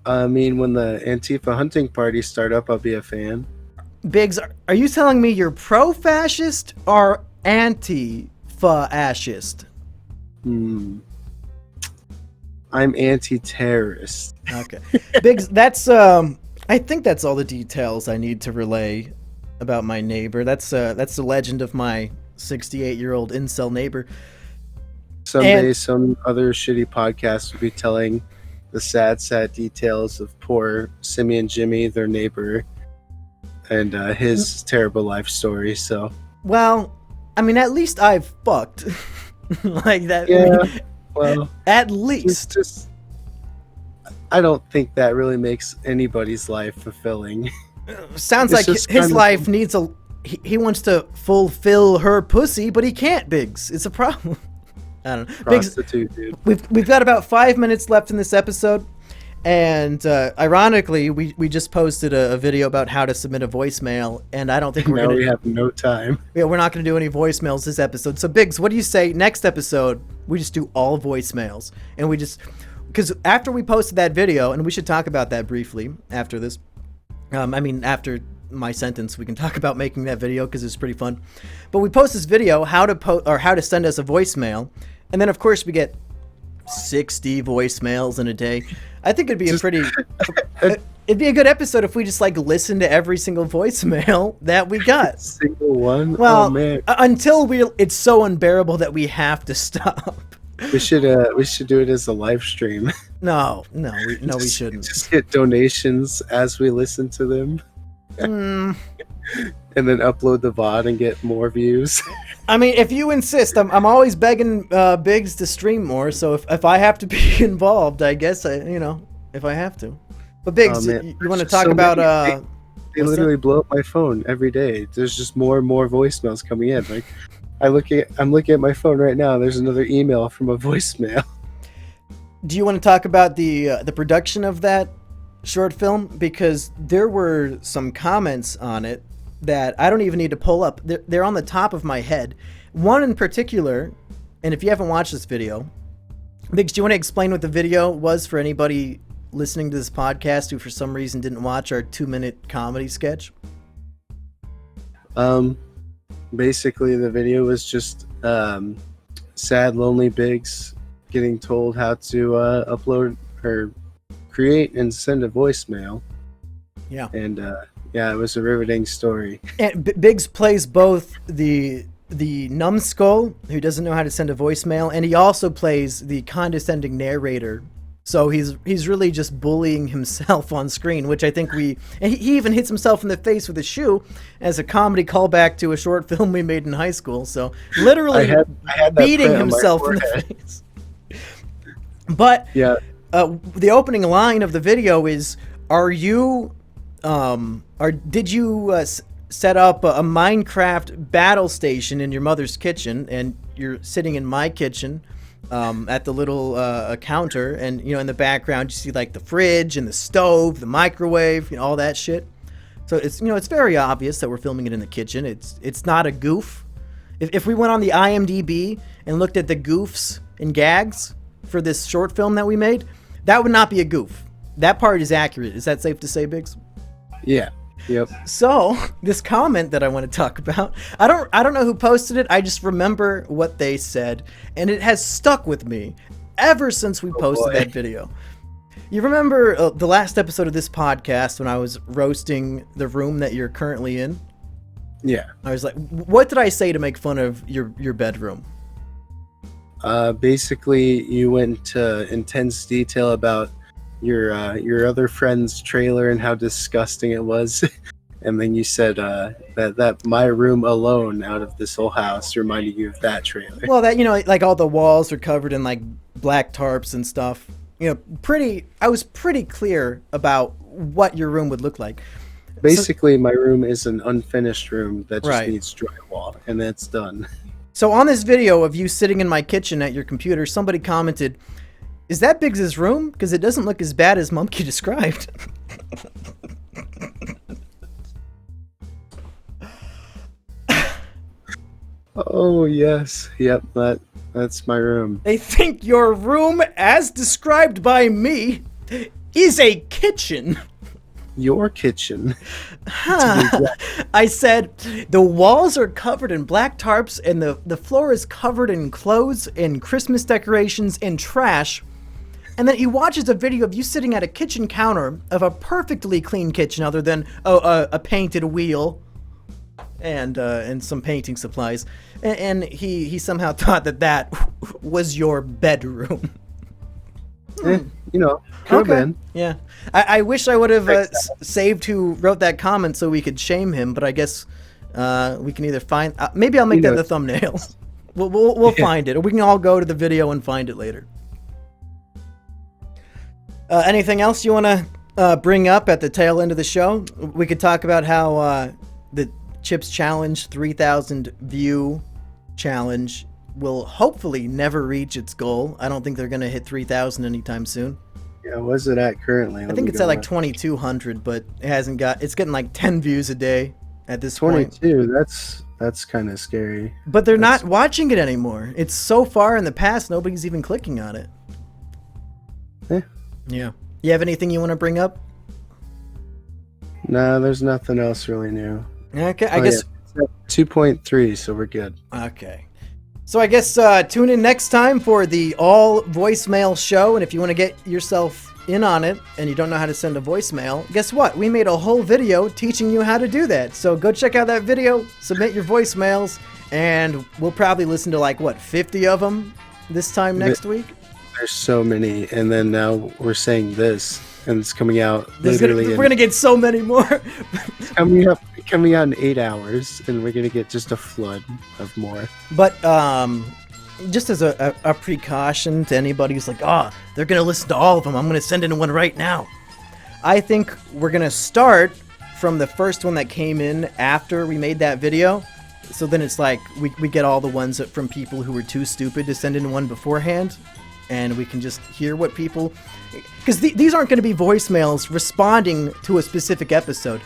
B: I mean, when the Antifa hunting parties start up, I'll be a fan.
A: Biggs, are you telling me you're pro-fascist or anti-fascist?
B: I'm anti-terrorist.
A: Okay. Biggs, that's I think that's all the details I need to relay about my neighbor. That's the legend of my 68-year-old incel neighbor.
B: Someday some other shitty podcast will be telling the sad details of poor Simeon Jimmy, their neighbor, and his terrible life story. So,
A: well, I mean, at least I've fucked like that.
B: Yeah, well,
A: at least.
B: Just, I don't think that really makes anybody's life fulfilling.
A: Sounds like his life needs a. He wants to fulfill her pussy, but he can't. Biggs, it's a problem. I don't know.
B: Prostitute, dude.
A: We've got about 5 minutes left in this episode, And ironically, we just posted a video about how to submit a voicemail, and I don't think we're gonna.
B: We have no time.
A: Yeah, we're not gonna do any voicemails this episode. So Biggs, what do you say next episode? We just do all voicemails, and we just because after we posted that video, and we should talk about that briefly after this. After my sentence, we can talk about making that video because it's pretty fun. But we post this video how to send us a voicemail, and then of course we get 60 voicemails in a day. I think it'd be it'd be a good episode if we just like listen to every single voicemail that we got.
B: Single one?
A: Well,
B: oh, man.
A: Until it's so unbearable that we have to stop.
B: We should do it as a live stream.
A: No, we shouldn't.
B: Just get donations as we listen to them. And then upload the VOD and get more views.
A: I mean, if you insist, I'm always begging Biggs to stream more. So if I have to be involved, I guess if I have to. But Biggs, you want to talk about?
B: They literally blow up my phone every day. There's just more and more voicemails coming in. Like I'm looking at my phone right now. There's another email from a voicemail.
A: Do you want to talk about the production of that short film? Because there were some comments on it that I don't even need to pull up. They're on the top of my head. One in particular, and if you haven't watched this video, Biggs, do you want to explain what the video was for anybody listening to this podcast who for some reason didn't watch our 2-minute comedy sketch?
B: Basically the video was just sad, lonely Biggs getting told how to upload or create and send a voicemail.
A: Yeah.
B: And it was a riveting story.
A: And Biggs plays both the numbskull who doesn't know how to send a voicemail, and he also plays the condescending narrator. So he's really just bullying himself on screen, which I think he even hits himself in the face with a shoe as a comedy callback to a short film we made in high school. So literally
B: I had
A: beating himself in the face. But
B: yeah.
A: The opening line of the video is, did you set up a Minecraft battle station in your mother's kitchen, and you're sitting in my kitchen at the little counter, and in the background you see like the fridge and the stove, the microwave, all that shit. So it's it's very obvious that we're filming it in the kitchen. It's not a goof. If we went on the IMDb and looked at the goofs and gags for this short film that we made, that would not be a goof. That part is accurate. Is that safe to say, Biggs?
B: Yeah. Yep.
A: So this comment that I want to talk about, I don't know who posted it. I just remember what they said, and it has stuck with me ever since we posted that video. You remember the last episode of this podcast when I was roasting the room that you're currently in?
B: Yeah.
A: I was like, what did I say to make fun of your bedroom?
B: Basically, you went into intense detail about your other friend's trailer and how disgusting it was, and then you said that my room alone out of this whole house reminded you of that trailer.
A: Well, that like all the walls are covered in like black tarps and stuff. I was pretty clear about what your room would look like.
B: Basically, my room is an unfinished room that just
A: Right.
B: needs drywall, and that's done.
A: So on this video of you sitting in my kitchen at your computer, somebody commented, "Is that Biggs' room? Because it doesn't look as bad as Mumkey described."
B: Oh yes, yep, that's my room.
A: They think your room, as described by me, is a kitchen.
B: Your kitchen.
A: Huh. I said, the walls are covered in black tarps and the floor is covered in clothes and Christmas decorations and trash. And then he watches a video of you sitting at a kitchen counter of a perfectly clean kitchen other than a painted wheel and some painting supplies. And he somehow thought that was your bedroom.
B: Could have been.
A: Yeah. I wish I would have saved who wrote that comment so we could shame him, but I guess we can either find... maybe I'll make that the thumbnail. We'll find it, or we can all go to the video and find it later. Anything else you want to bring up at the tail end of the show? We could talk about how the Chips Challenge 3,000 view challenge will hopefully never reach its goal. I don't think they're going to hit 3,000 anytime soon.
B: Yeah, what's it at currently?
A: I think it's at like 2,200, but it hasn't got. It's getting like 10 views a day at this point.
B: 22. That's kind of scary.
A: But they're not watching it anymore. It's so far in the past, nobody's even clicking on it. Yeah. You have anything you want to bring up?
B: No, there's nothing else really new.
A: Okay, I guess.
B: Yeah. 2.3, so we're good.
A: Okay. So I guess tune in next time for the all voicemail show. And if you want to get yourself in on it and you don't know how to send a voicemail, guess what? We made a whole video teaching you how to do that. So go check out that video, submit your voicemails, and we'll probably listen to like, what, 50 of them this time next week?
B: There's so many. And then now we're saying this, and it's coming out
A: We're going to get so many more.
B: coming out in 8 hours, and we're gonna get just a flood of more.
A: But just as a precaution to anybody who's like, they're gonna listen to all of them, I'm gonna send in one right now. I think we're gonna start from the first one that came in after we made that video. So then it's like we get all the ones from people who were too stupid to send in one beforehand, and we can just hear what people, because these aren't going to be voicemails responding to a specific episode.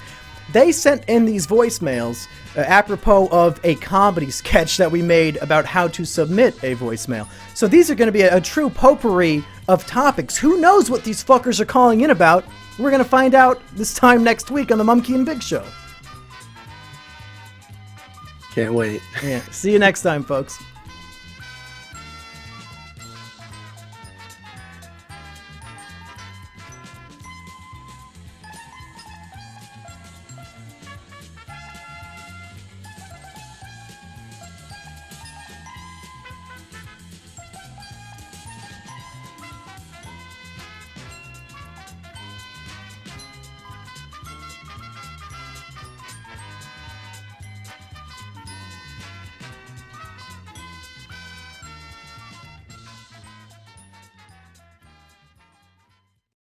A: They sent in these voicemails apropos of a comedy sketch that we made about how to submit a voicemail. So these are going to be a true potpourri of topics. Who knows what these fuckers are calling in about? We're going to find out this time next week on the Mumkey and Big Show.
B: Can't wait.
A: Yeah. See you next time, folks.